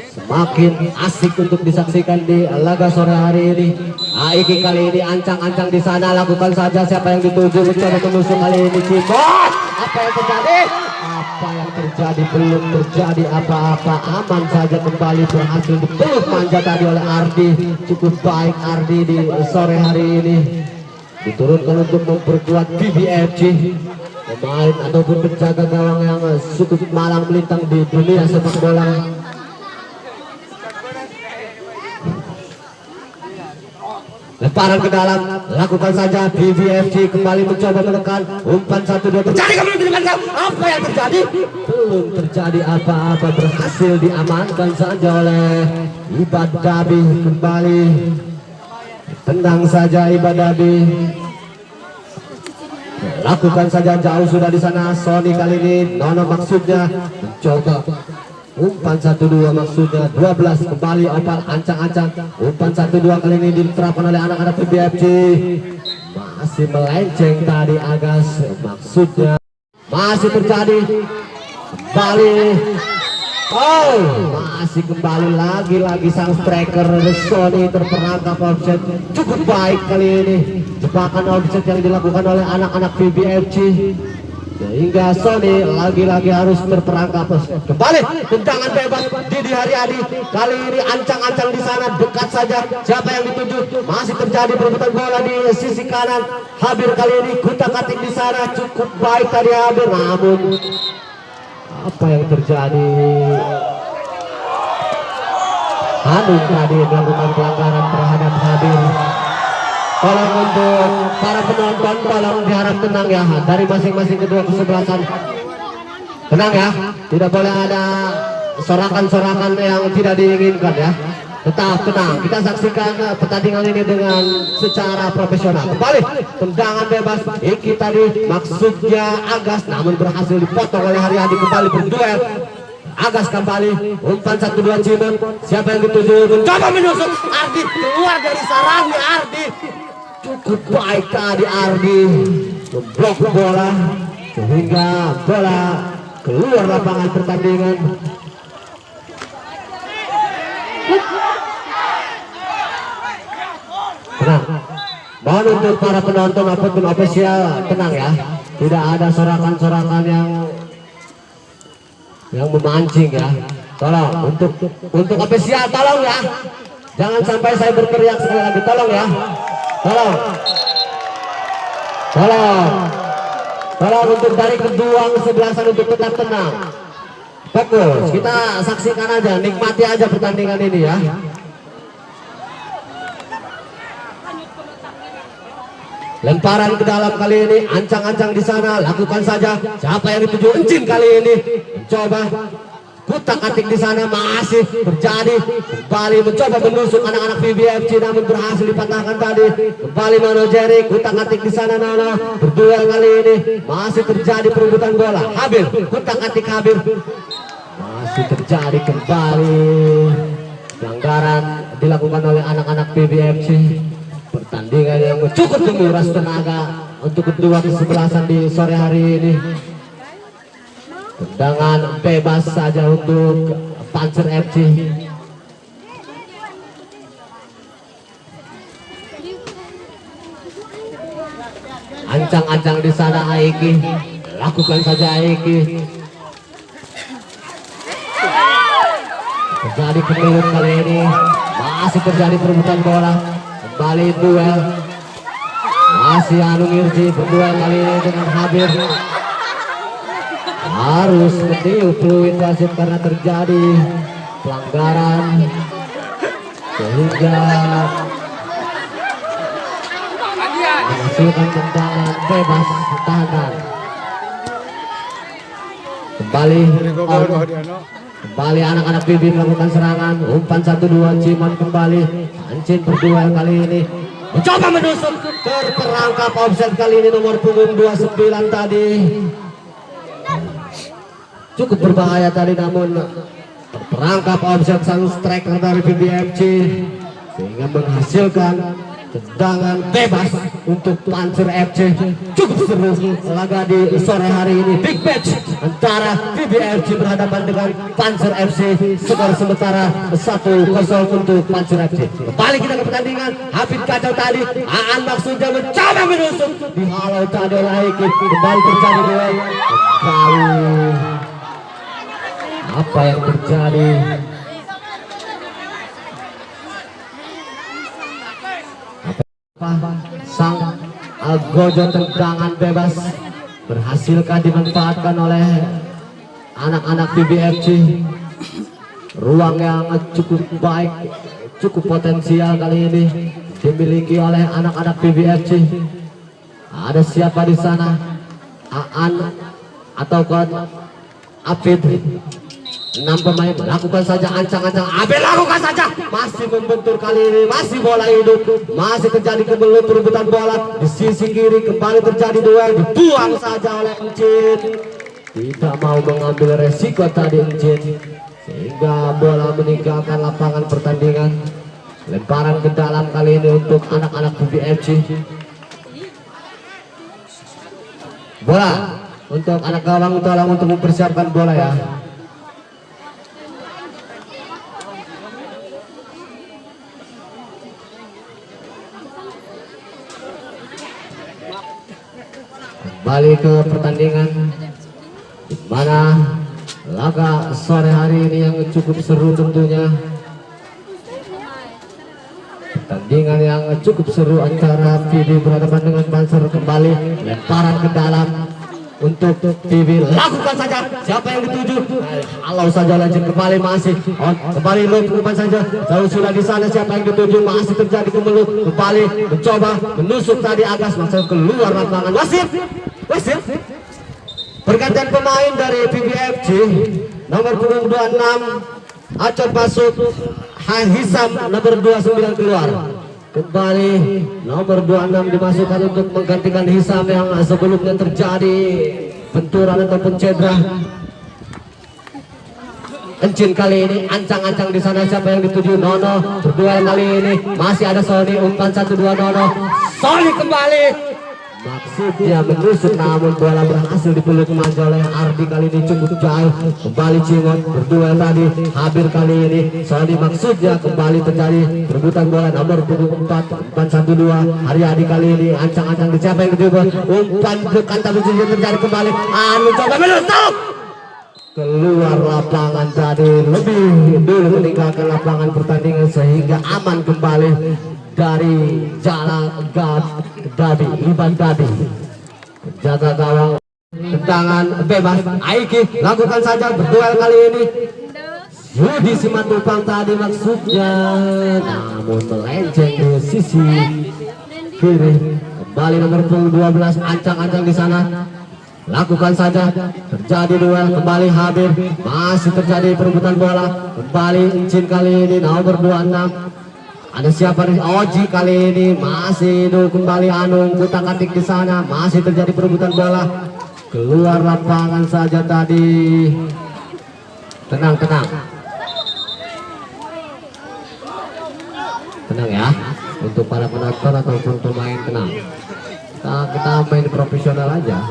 semakin asik untuk disaksikan di laga sore hari ini. Aiki kali ini ancang-ancang di sana, lakukan saja siapa yang dituju, mencoba menusuk kali ini Cimot. Apa yang terjadi? Apa yang terjadi? Belum terjadi apa-apa, aman saja, kembali berhasil dipeluk manja tadi oleh Ardi. Cukup baik Ardi di sore hari ini, diturunkan untuk memperkuat PBFC. Pemain ataupun penjaga gawang yang cukup malang melintang di dunia sepak bola. Lemparan ke dalam, lakukan saja PBFC, kembali mencoba menekan, umpan 1, 2 terjadi kembali di depan. Apa yang terjadi? Belum terjadi apa-apa, berhasil diamankan saja oleh Ibadabi. Kembali tendang saja Ibadabi, lakukan saja jauh sudah di sana. Sony kali ini Nono maksudnya mencoba umpan 1, 2 maksudnya 12, kembali opal ancang-ancang, umpan 1, 2 kali ini diterapkan oleh anak-anak PBFC. Masih melenceng tadi Agas, maksudnya masih terjadi kembali. Masih kembali lagi-lagi sang striker Sony terperangkap offset. Cukup baik kali ini jebakan offset yang dilakukan oleh anak-anak PBFC sehingga Sony lagi-lagi harus terperangkap. Kembali tendangan bebas Didi Haryadi, kali ini ancang-ancang di sana, dekat saja siapa yang dituju. Masih terjadi perebutan bola di sisi kanan. Habir kali ini kutak-atik di sana, cukup baik tadi Habir, namun apa yang terjadi? Hanum tadi melakukan pelanggaran terhadap Habir. Tolong untuk para penonton, tolong diharap tenang ya dari masing-masing kedua kesebelasan. Tenang ya, tidak boleh ada sorakan-sorakan yang tidak diinginkan ya. Tetap tenang, kita saksikan pertandingan ini dengan secara profesional. Kembali tendangan bebas Iki tadi maksudnya Agas, namun berhasil dipotong oleh Haryadi. Kembali berduel Agas, kembali umpan 1, 2 Cimot, siapa yang dituju, mencoba menusuk Ardi, keluar dari sarangnya Ardi. Cukup baik tadi Ardi memblok bola sehingga bola keluar lapangan pertandingan. Tenang, mohon untuk para penonton ataupun ofisial tenang ya, tidak ada sorakan-sorakan yang memancing ya. Tolong untuk ofisial, tolong ya, jangan sampai saya berteriak sekali lagi, tolong ya, tolong untuk dari kedua kesebelasan untuk tetap tenang, fokus, kita saksikan aja, nikmati aja pertandingan ini ya. Lemparan ke dalam kali ini, ancang-ancang di sana, lakukan saja siapa yang dituju. Encin kali ini mencoba kutak-atik di sana, masih terjadi, kembali mencoba menusuk anak-anak PBFC namun berhasil dipatahkan tadi. Kembali Nono Jerry, kutak-atik di sana Nono, berduel kali ini, masih terjadi perebutan bola. Habir, kutak-atik Habir, masih terjadi kembali pelanggaran dilakukan oleh anak-anak PBFC. Pertandingan yang cukup menguras tenaga untuk kedua kesebelasan di sore hari ini. Tendangan bebas saja untuk Panser FC. Ancang-ancang di sana Aiki, lakukan saja Aiki. Terjadi kemilut kali ini, masih terjadi perebutan bola. Kembali duel, masih Anu Irji berduel kali ini dengan Habib. Harus meniup peluit wasit karena terjadi pelanggaran sehingga menghasilkan tendangan bebas tahanan. Kembali anak-anak Bibi melakukan serangan. Umpan 1-2 Cimon kembali. Ancin berduel kali ini, mencoba menusuk, terperangkap offset kali ini nomor punggung 29 tadi. Cukup berbahaya tadi, namun terperangkap offset sang striker dari BBFC sehingga menghasilkan tendangan bebas untuk Panser FC. Cukup seru laga di sore hari ini, big match antara BBFC berhadapan dengan Panser FC. Skor sementara 1-0 untuk Panser FC. Kembali kita ke pertandingan. Habib kacau tadi, Aan maksudnya mencoba menusuk, dihalau tadi oleh Aiki. Kembali terjadi duel. Kembali apa yang terjadi? Sang Algojo tendangan bebas berhasilkah dimanfaatkan oleh anak-anak BBFC. Ruang yang cukup baik, cukup potensial kali ini dimiliki oleh anak-anak BBFC. Ada siapa di sana? Aan atau Afid? 6 pemain lakukan saja ancang-ancang. Abel lakukan saja, masih membentur kali ini, masih bola hidup, masih terjadi kebelut perebutan bola di sisi kiri. Kembali terjadi duel, dibuang saja oleh Encin. Tidak mau mengambil resiko tadi Encin, sehingga bola meninggalkan lapangan pertandingan. Lemparan ke dalam kali ini untuk anak-anak BBFC. Bola untuk anak gawang, tolong untuk mempersiapkan bola ya. Kembali ke pertandingan, di mana laga sore hari ini yang cukup seru tentunya. Pertandingan yang cukup seru antara PB berhadapan dengan Panser. Kembali lemparan ke dalam untuk PB, lakukan saja, siapa yang dituju? Halau saja lanjut, kembali masih on, kembali loop depan saja, jauh sudah di sana, siapa yang dituju? Masih terjadi kemelut, kembali mencoba menusuk tadi Agas, masuk keluar lapangan. Wasit pergantian pemain dari BBFC, nomor punggung 26 Acor masuk, Hisam nomor 29 keluar. Kembali nomor 26 dimasukkan untuk menggantikan Hisam yang sebelumnya terjadi benturan ataupun cedera. Encin kali ini ancang-ancang di sana, siapa yang dituju? Nono berduel kali ini, masih ada Sony, umpan 1-2 Nono. Sony kembali, maksudnya menusuk, namun bola berhasil dipeluk manja oleh Ardi kali ini cukup jauh. Kembali Cimon berduel tadi, Habir kali ini Sony, maksudnya kembali terjadi perebutan bola nomor 4, umpan 1-2 Haryadi kali ini ancang-ancang di siapa yang kedua, umpan ke kantap terjadi kembali, mencoba menusuk, keluar lapangan tadi, lebih dulu meninggalkan lapangan pertandingan sehingga aman kembali dari jalan Gabi, Iban Gabi. Penjaga gawang, tendangan bebas Aiki, lakukan saja, berduel kali ini Yudi Simatupang tadi maksudnya, namun melenceng di sisi kiri. Kembali nomor 12 ancang-ancang di sana, lakukan saja, terjadi duel. Kembali Habib, masih terjadi perebutan bola. Kembali Encin kali ini nomor 26. Ada siapa di Oji kali ini, masih hidup. Kembali Anung kutak-atik di sana, masih terjadi perebutan bola. Keluar lapangan saja tadi. Tenang ya, untuk para penonton ataupun pemain, tenang. Kita main profesional aja.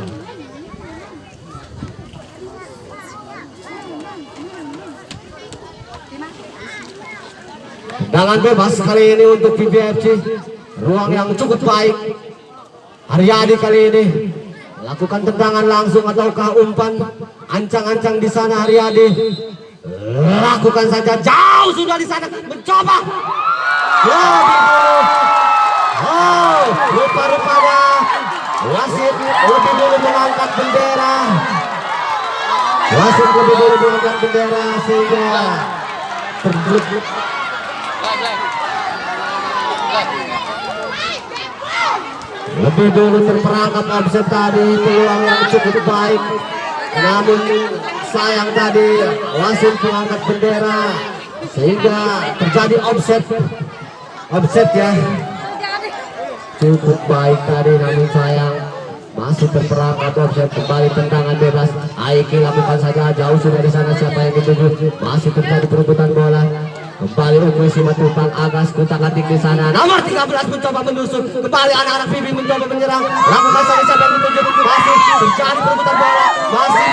Tendangan bebas kali ini untuk PBFC. Ruang yang cukup baik. Haryadi kali ini lakukan tendangan langsung ataukah umpan. Ancang-ancang di sana Haryadi. Lakukan saja, jauh sudah di sana, mencoba. Rupa-rupanya wasit lebih dulu mengangkat bendera. Wasit lebih dulu mengangkat bendera sehingga terbeluk. Lebih dulu terperangkap offset tadi, peluang yang cukup baik. Namun sayang tadi wasit mengangkat bendera sehingga terjadi offset ya. Cukup baik tadi namun sayang masih terperangkap offset. Kembali tendangan bebas. Aiki lakukan saja, jauh sudah di sana, siapa yang dituju. Masih terjadi perebutan bola. Kembali Ukui Simatupang Agas kutak-atik di sana. Nomor 13 mencoba menusuk. Kembali anak-anak Bibi mencoba menyerang. Lakukan saja, siapa yang dituju. Masih terjadi perebutan bola. Masih.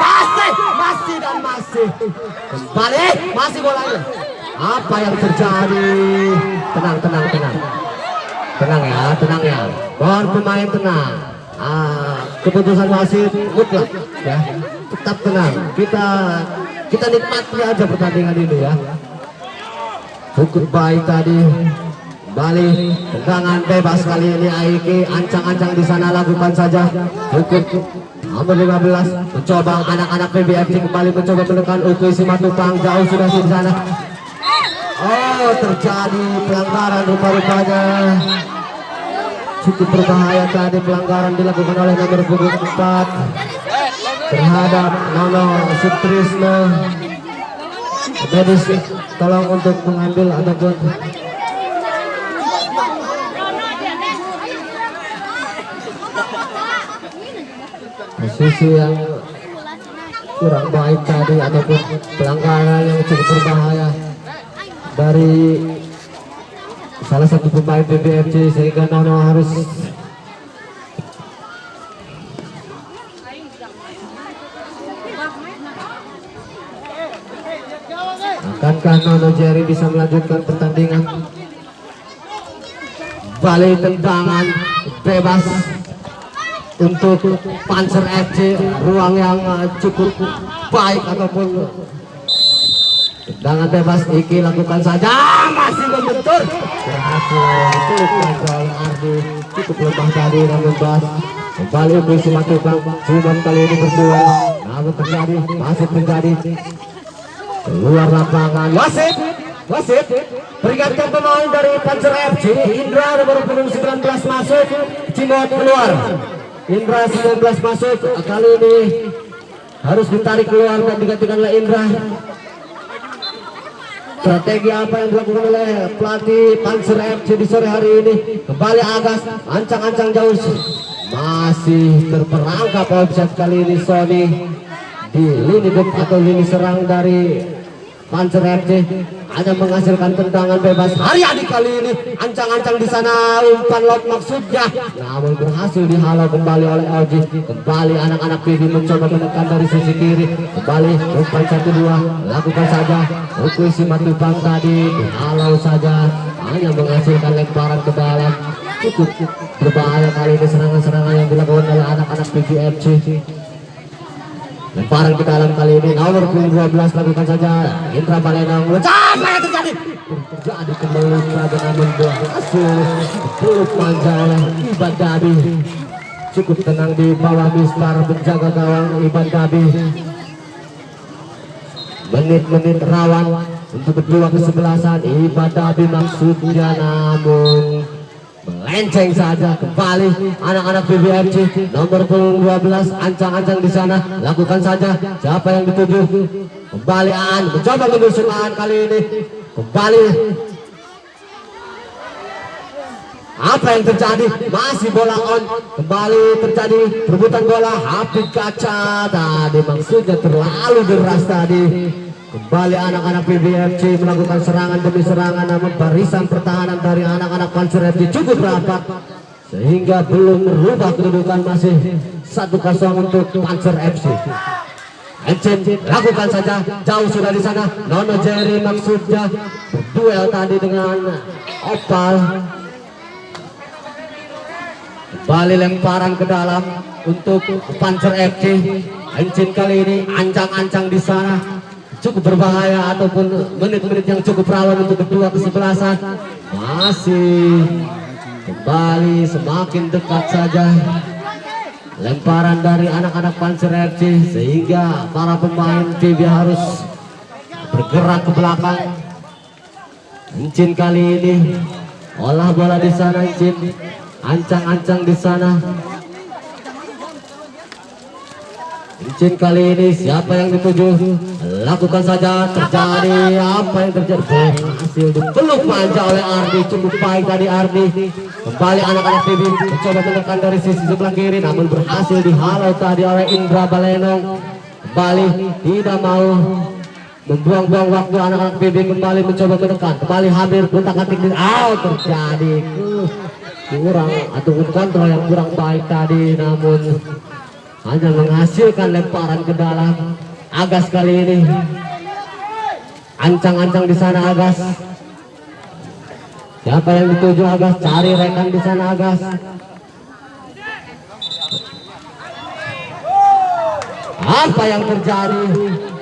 Kembali masih bolanya. Apa yang terjadi? Tenang ya. Mohon pemain tenang. Keputusan wasit mutlak ya. Tetap tenang. Kita nikmati aja pertandingan ini ya. Cukup baik tadi. Kembali tendangan bebas kali ini Aiki, ancang-ancang di sana, lakukan saja. Cukup. Nomor 15 mencoba anak-anak PBFC kembali mencoba menekan Ukui Simatupang, jauh sudah di sana. Oh, terjadi pelanggaran rupa-rupanya. Cukup berbahaya tadi pelanggaran dilakukan oleh nomor 4 terhadap Nono Sutrisno. Medis tolong untuk mengambil ataupun posisi yang kurang baik tadi ataupun pelanggaran yang cukup berbahaya dari salah satu pemain PBFC sehingga Nono harus akankah Nono Jerry bisa melanjutkan pertandingan. Balik tendangan bebas untuk Panzer FC, ruang yang cukup baik ataupun tendangan bebas. Iki lakukan saja, masih membentur, berhasil oleh Ardi. Cukup lemah tadi namun bas. Kembali Ukui Simatupang, cuman kali ini berdua, namun masih terjadi keluar lapangan. Wasit peringatkan pemain dari Panzer FC. Indra nomor 19 masuk, Cimot keluar. Indra 19 masuk, kali ini harus ditarik keluar dan digantikan oleh Indra. Strategi apa yang dilakukan oleh pelatih Panzer FC di sore hari ini? Kembali Agas, ancang-ancang jauh, masih terperangkap offset kali ini Sony di lini depan atau lini serang dari Panzer FC. Hanya menghasilkan tendangan bebas. Haryadi kali ini ancang-ancang di sana, umpan lot maksudnya, namun berhasil dihalau kembali oleh LG. Kembali anak-anak PB mencoba menekan dari sisi kiri. Kembali umpan 1-2, lakukan saja. Ukui Simatupang tadi dihalau saja, hanya menghasilkan lemparan ke dalam. Cukup berbahaya kali ini serangan-serangan yang dilakukan oleh anak-anak PBFC. Lemparan ke dalam kali ini nomor 12, lakukan saja. Indra Balenang apa yang terjadi kembali saja namun berhasil peluk manja oleh Iban Dabi. Cukup tenang di bawah mistar penjaga gawang Iban Dabi. Menit-menit rawan untuk kedua kesebelasan Iban Dabi maksudnya, namun melenceng saja. Kembali anak-anak PBFC nomor 12 ancang-ancang di sana, lakukan saja, siapa yang dituju. Kembali mencoba menusuk kali ini. Kembali apa yang terjadi, masih bola on. Kembali terjadi perebutan bola, Hafid kaca tadi maksudnya terlalu deras tadi. Kembali anak-anak PBFC melakukan serangan demi serangan, namun barisan pertahanan dari anak-anak Panzer FC cukup rapat sehingga belum merubah kedudukan, masih 1-0 untuk Panzer FC. Encin lakukan saja, jauh sudah di sana. Nono Jerry maksudnya berduel tadi dengan Opal. Kembali lemparan ke dalam untuk Panzer FC. Encin kali ini ancang-ancang di sana, cukup berbahaya ataupun menit-menit yang cukup rawan untuk kedua kesebelasan. Masih kembali semakin dekat saja lemparan dari anak-anak Panzer FC, sehingga para pemain PB harus bergerak ke belakang. Encin kali ini olah bola di sana, Encin ancang-ancang di sana. Encin kali ini siapa yang dituju? Lakukan saja, terjadi apa yang terjadi? Berhasil dipeluk manja oleh Ardi, cukup baik tadi Ardi. Kembali anak-anak PB mencoba menekan dari sisi sebelah kiri, namun berhasil dihalau tadi oleh Indra Balenong. Kembali tidak mau membuang-buang waktu, anak-anak PB kembali mencoba menekan. Kembali hampir gontak-gantik, terjadi kurang atau kontrol yang kurang baik tadi, namun hanya menghasilkan lemparan ke dalam. Agas kali ini ancang-ancang di sana Agas. Siapa yang dituju Agas? Cari rekan di sana Agas. Apa yang terjadi?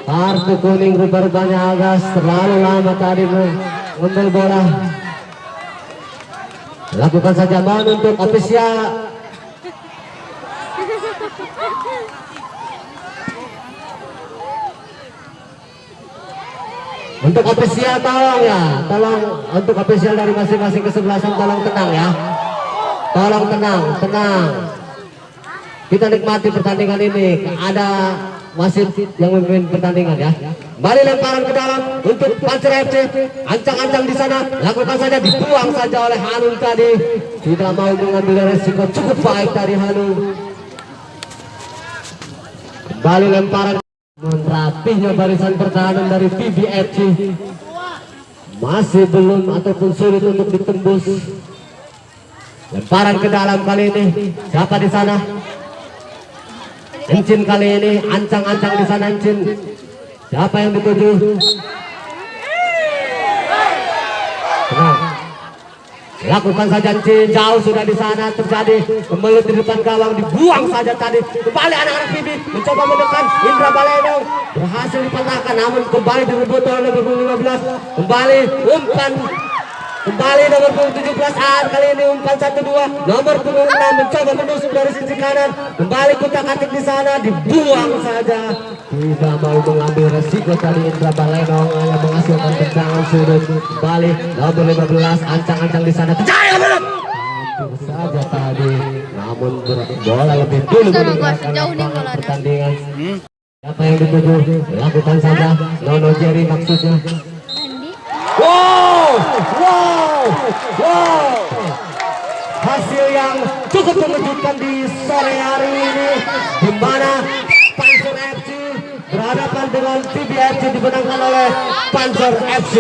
Kartu kuning rupa-rupanya Agas terlalu lama tadi mengambil bola. Lakukan saja mohon untuk ofisial. Untuk ofisial tolong ya, tolong untuk ofisial dari masing-masing kesebelasan tolong tenang ya. Tolong tenang. Kita nikmati pertandingan ini. Ada wasit yang memimpin pertandingan ya. Kembali lemparan ke dalam untuk Panzer FC. Ancang-ancang di sana. Lakukan saja, dibuang saja oleh Hanung tadi. Tidak mau mengambil resiko, cukup baik tadi Hanung. Kembali lemparan. Rapihnya barisan pertahanan dari PBFC masih belum ataupun sulit untuk ditembus. Lemparan ke dalam kali ini siapa di sana? Encin kali ini ancang-ancang di sana Encin. Siapa yang dituju? Tenang. Lakukan saja Encin, jauh sudah di sana, terjadi kembali di depan gawang, dibuang saja tadi. Kembali anak-anak PB mencoba menekan Indra Balenong, berhasil dipatahkan namun kembali direbut oleh nomor 15. Kembali umpan, kembali nomor 17 kali ini umpan 1-2. Nomor 6 mencoba menusuk dari sisi kanan, kembali kutak-atik di sana, dibuang saja. Tidak mau mengambil resiko tadi Indra Balenong, hanya menghasilkan tendangan sudut. Kembali nomor 15 ancang-ancang di sana, terjadi belum? Hampir saja tadi, namun bola lebih dulu meninggalkan pertandingan. Siapa yang dituju? Lakukan saja, Nono Jerry maksudnya. Wow. Hasil yang cukup mengejutkan di sore hari ini, di mana Panzer FC berhadapan dengan PBFC dimenangkan oleh Panzer FC.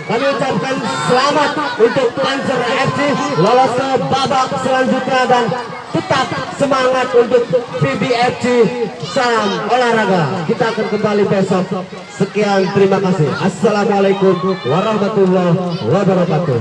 Kami ucapkan selamat untuk Panzer FC lolos ke babak selanjutnya dan tetap semangat untuk PBFC. Salam olahraga. Kita akan kembali besok. Sekian, terima kasih. Assalamualaikum warahmatullahi wabarakatuh.